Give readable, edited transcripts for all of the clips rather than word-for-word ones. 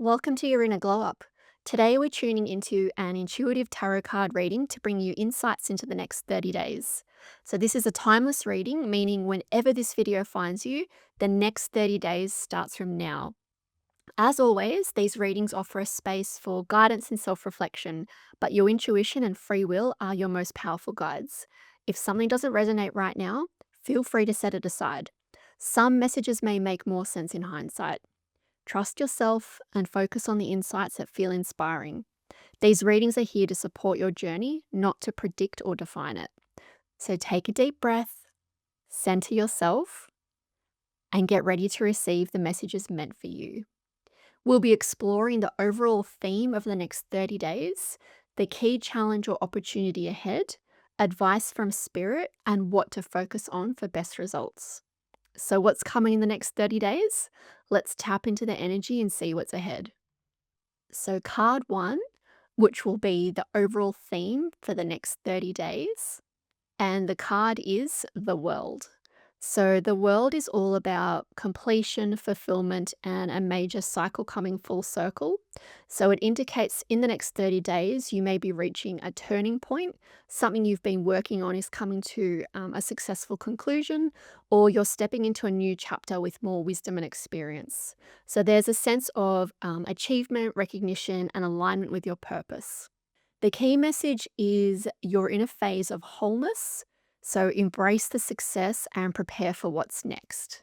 Welcome to your inner glow up. Today we're tuning into an intuitive tarot card reading to bring you insights into the next 30 days. So, this is a timeless reading, meaning whenever this video finds you, the next 30 days starts from now. As always, these readings offer a space for guidance and self reflection, but your intuition and free will are your most powerful guides. If something doesn't resonate right now, feel free to set it aside. Some messages may make more sense in hindsight. Trust yourself and focus on the insights that feel inspiring. These readings are here to support your journey, not to predict or define it. So take a deep breath, center yourself, and get ready to receive the messages meant for you. We'll be exploring the overall theme of the next 30 days, the key challenge or opportunity ahead, advice from spirit, and what to focus on for best results. So, what's coming in the next 30 days? Let's tap into the energy and see what's ahead. So, card one, which will be the overall theme for the next 30 days, and the card is the world. So, the world is all about completion, fulfillment, and a major cycle coming full circle. So, it indicates in the next 30 days, you may be reaching a turning point. Something you've been working on is coming to a successful conclusion, or you're stepping into a new chapter with more wisdom and experience. So, there's a sense of achievement, recognition, and alignment with your purpose. The key message is you're in a phase of wholeness, so embrace the success and prepare for what's next.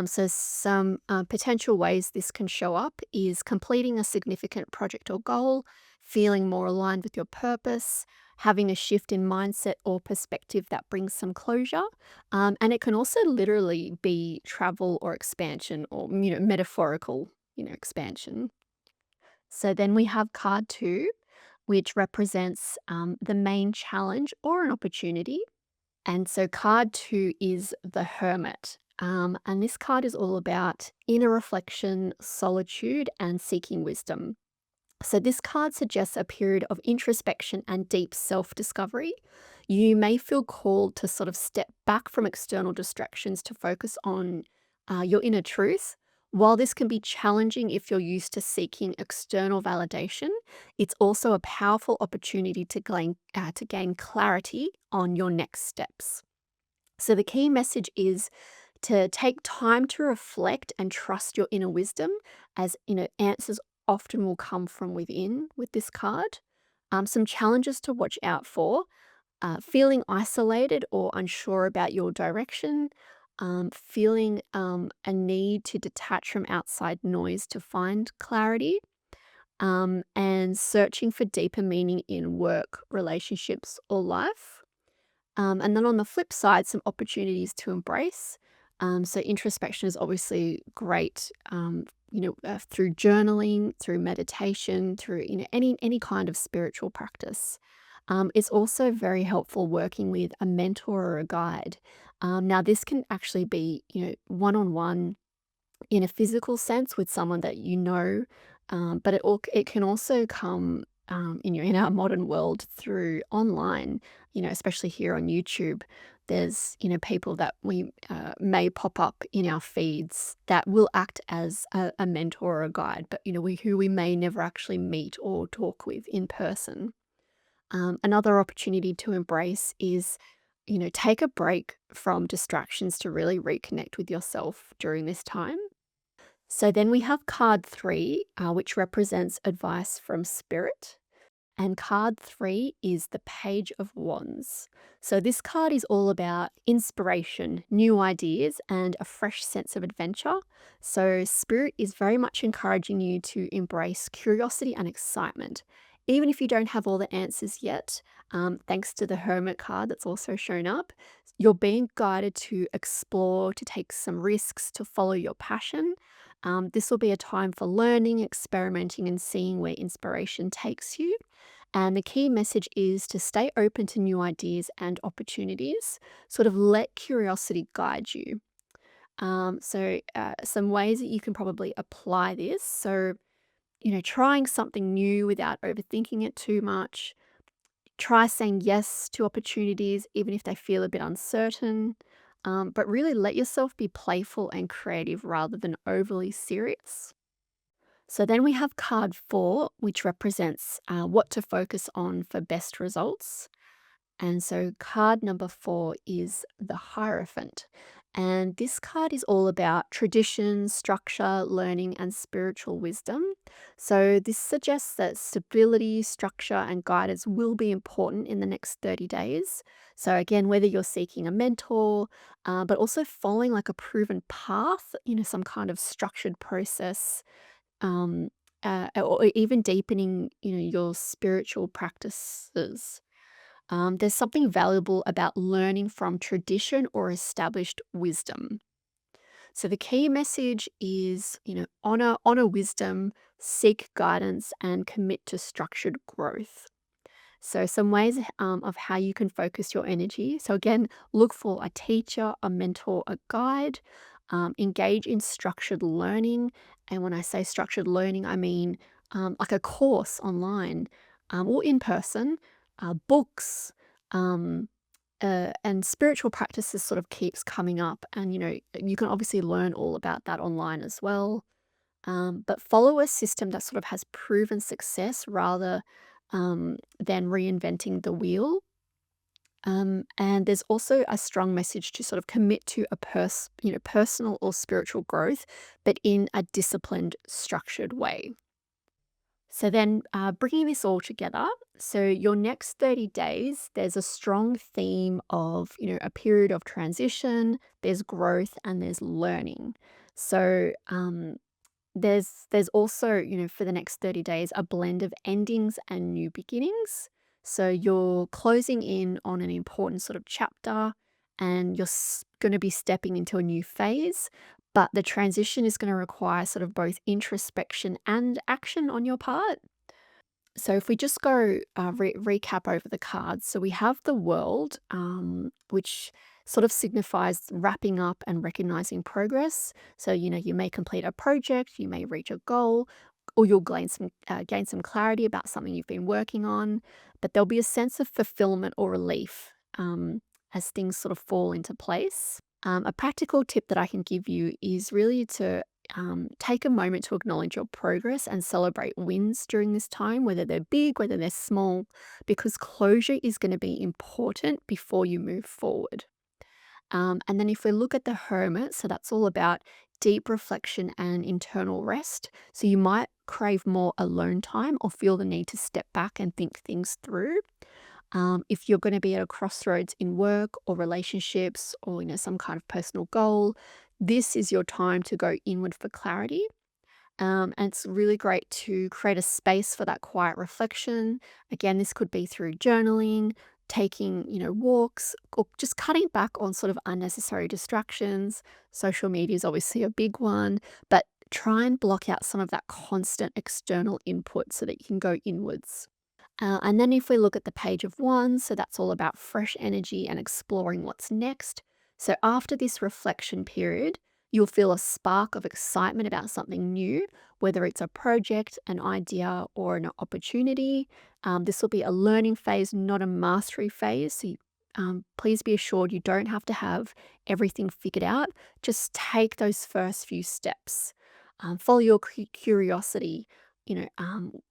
So, some potential ways this can show up is completing a significant project or goal, feeling more aligned with your purpose, having a shift in mindset or perspective that brings some closure. And it can also literally be travel or expansion or, metaphorical, expansion. So, then we have card two, which represents the main challenge or an opportunity. And so, card two is the Hermit. And this card is all about inner reflection, solitude, and seeking wisdom. So, this card suggests a period of introspection and deep self discovery. You may feel called to sort of step back from external distractions to focus on your inner truth. While this can be challenging if you're used to seeking external validation, it's also a powerful opportunity to gain clarity on your next steps. So, the key message is to take time to reflect and trust your inner wisdom, as answers often will come from within with this card. Some challenges to watch out for: feeling isolated or unsure about your direction, feeling a need to detach from outside noise to find clarity, and searching for deeper meaning in work, relationships, or life. And then on the flip side, some opportunities to embrace. So introspection is obviously great, through journaling, through meditation, through any kind of spiritual practice. It's also very helpful working with a mentor or a guide. Now, this can actually be one on one in a physical sense with someone that you know, but it can also come in our modern world through online. Especially here on YouTube, there's people that we may pop up in our feeds that will act as a mentor or a guide, but who we may never actually meet or talk with in person. Another opportunity to embrace is take a break from distractions to really reconnect with yourself during this time. So then we have card three, which represents advice from spirit. And card three is the Page of Wands. So this card is all about inspiration, new ideas, and a fresh sense of adventure. So Spirit is very much encouraging you to embrace curiosity and excitement. Even if you don't have all the answers yet, thanks to the Hermit card that's also shown up, you're being guided to explore, to take some risks, to follow your passion. This will be a time for learning, experimenting, and seeing where inspiration takes you. And the key message is to stay open to new ideas and opportunities, sort of let curiosity guide you. So, some ways that you can probably apply this. So, trying something new without overthinking it too much. Try saying yes to opportunities, even if they feel a bit uncertain. But really let yourself be playful and creative rather than overly serious. So then we have card 4, which represents what to focus on for best results. And so card number 4 is the Hierophant. And this card is all about tradition, structure, learning, and spiritual wisdom. So this suggests that stability, structure, and guidance will be important in the next 30 days. So again, whether you're seeking a mentor, but also following like a proven path, some kind of structured process, um, or even deepening, your spiritual practices. There's something valuable about learning from tradition or established wisdom. So the key message is, honor wisdom, seek guidance, and commit to structured growth. So, some ways of how you can focus your energy. So, again, look for a teacher, a mentor, a guide. Engage in structured learning. And when I say structured learning, I mean like a course online or in person, books, um, and spiritual practices sort of keeps coming up. And, you can obviously learn all about that online as well, but follow a system that sort of has proven success rather than reinventing the wheel. And there's also a strong message to sort of commit to personal or spiritual growth, but in a disciplined, structured way. So then, bringing this all together, so your next 30 days, there's a strong theme of, a period of transition, there's growth, and there's learning. So, there's also, for the next 30 days, a blend of endings and new beginnings. So you're closing in on an important sort of chapter and you're going to be stepping into a new phase. But the transition is going to require sort of both introspection and action on your part. So if we just go recap over the cards, so we have the world, which sort of signifies wrapping up and recognizing progress. So you may complete a project, you may reach a goal, or you'll gain some clarity about something you've been working on. But there'll be a sense of fulfillment or relief as things sort of fall into place. A practical tip that I can give you is really to take a moment to acknowledge your progress and celebrate wins during this time, whether they're big, whether they're small, because closure is going to be important before you move forward. And then if we look at the hermit, so that's all about deep reflection and internal rest. So you might crave more alone time or feel the need to step back and think things through. If you're going to be at a crossroads in work or relationships or some kind of personal goal, this is your time to go inward for clarity. And it's really great to create a space for that quiet reflection. Again, this could be through journaling, taking, walks, or just cutting back on sort of unnecessary distractions. Social media is obviously a big one, but try and block out some of that constant external input so that you can go inwards. And then if we look at the Page of Wands, so that's all about fresh energy and exploring what's next. So after this reflection period, you'll feel a spark of excitement about something new, whether it's a project, an idea, or an opportunity. This will be a learning phase, not a mastery phase. So please be assured you don't have to have everything figured out. Just take those first few steps. Follow your curiosity.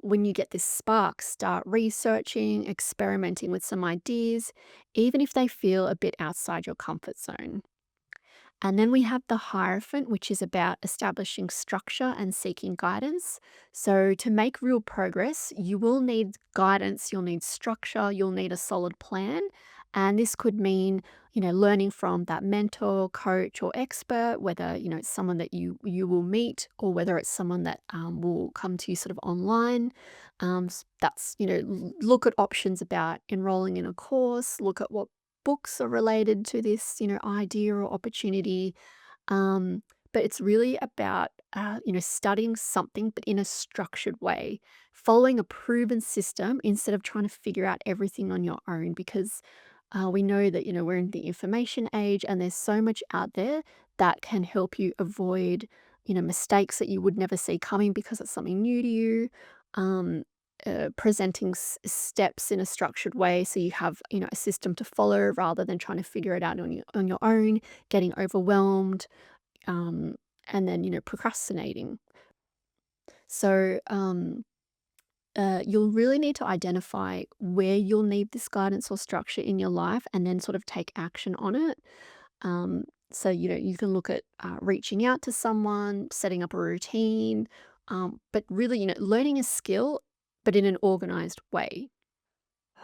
When you get this spark, start researching, experimenting with some ideas, even if they feel a bit outside your comfort zone. And then we have the Hierophant, which is about establishing structure and seeking guidance. So, to make real progress, you will need guidance, you'll need structure, you'll need a solid plan. And this could mean, learning from that mentor, coach, or expert, whether, it's someone that you will meet or whether it's someone that will come to you sort of online. That's, look at options about enrolling in a course, look at what books are related to this, idea or opportunity. Um, but it's really about, studying something, but in a structured way, following a proven system instead of trying to figure out everything on your own. Because we know that, we're in the information age and there's so much out there that can help you avoid, mistakes that you would never see coming because it's something new to you. Um, Presenting steps in a structured way so you have a system to follow rather than trying to figure it out on your own, getting overwhelmed, um, and then procrastinating. So, you'll really need to identify where you'll need this guidance or structure in your life and then sort of take action on it. Um, so, you can look at reaching out to someone, setting up a routine, but really, learning a skill, but in an organized way.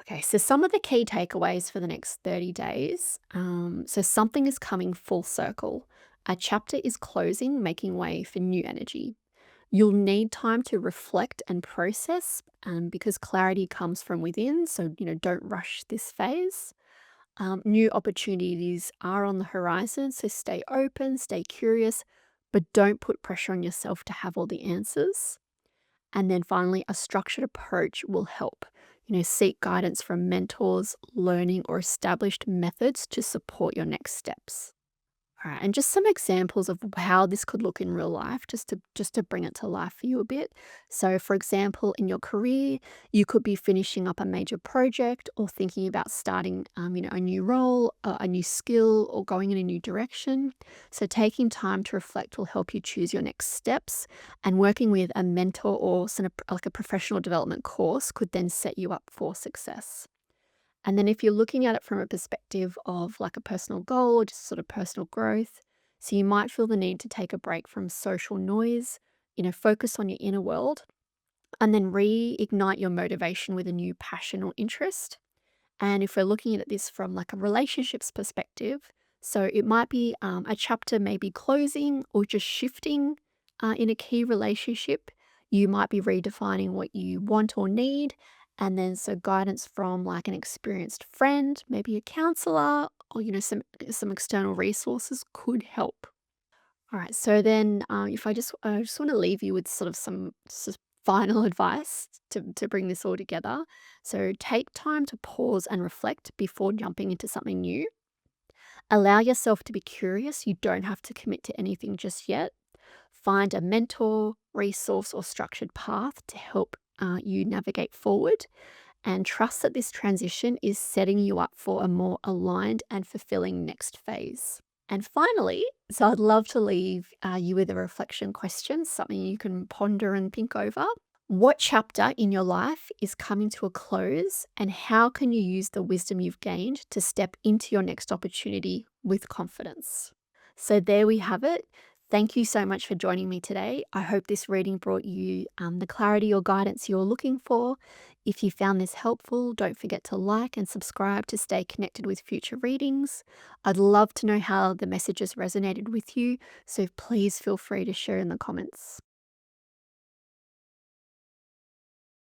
Okay, so some of the key takeaways for the next 30 days. So, something is coming full circle. A chapter is closing, making way for new energy. You'll need time to reflect and process because clarity comes from within. So, don't rush this phase. New opportunities are on the horizon. So, stay open, stay curious, but don't put pressure on yourself to have all the answers. And then finally, a structured approach will help. Seek guidance from mentors, learning, or established methods to support your next steps. All right, and just some examples of how this could look in real life, just to bring it to life for you a bit. So, for example, in your career, you could be finishing up a major project or thinking about starting, a new role, a new skill, or going in a new direction. So, taking time to reflect will help you choose your next steps, and working with a mentor or like a professional development course could then set you up for success. And then if you're looking at it from a perspective of like a personal goal, just sort of personal growth, so you might feel the need to take a break from social noise, focus on your inner world, and then reignite your motivation with a new passion or interest. And if we're looking at this from like a relationships perspective, so it might be a chapter maybe closing or just shifting in a key relationship. You might be redefining what you want or need. And then so guidance from like an experienced friend, maybe a counselor, or some external resources could help. All right. So then, if I just want to leave you with sort of some final advice to bring this all together. So take time to pause and reflect before jumping into something new. Allow yourself to be curious. You don't have to commit to anything just yet. Find a mentor, resource, or structured path to help you navigate forward, and trust that this transition is setting you up for a more aligned and fulfilling next phase. And finally, so I'd love to leave you with a reflection question, something you can ponder and think over. What chapter in your life is coming to a close, and how can you use the wisdom you've gained to step into your next opportunity with confidence? So, there we have it. Thank you so much for joining me today. I hope this reading brought you the clarity or guidance you're looking for. If you found this helpful, don't forget to like and subscribe to stay connected with future readings. I'd love to know how the messages resonated with you, so please feel free to share in the comments.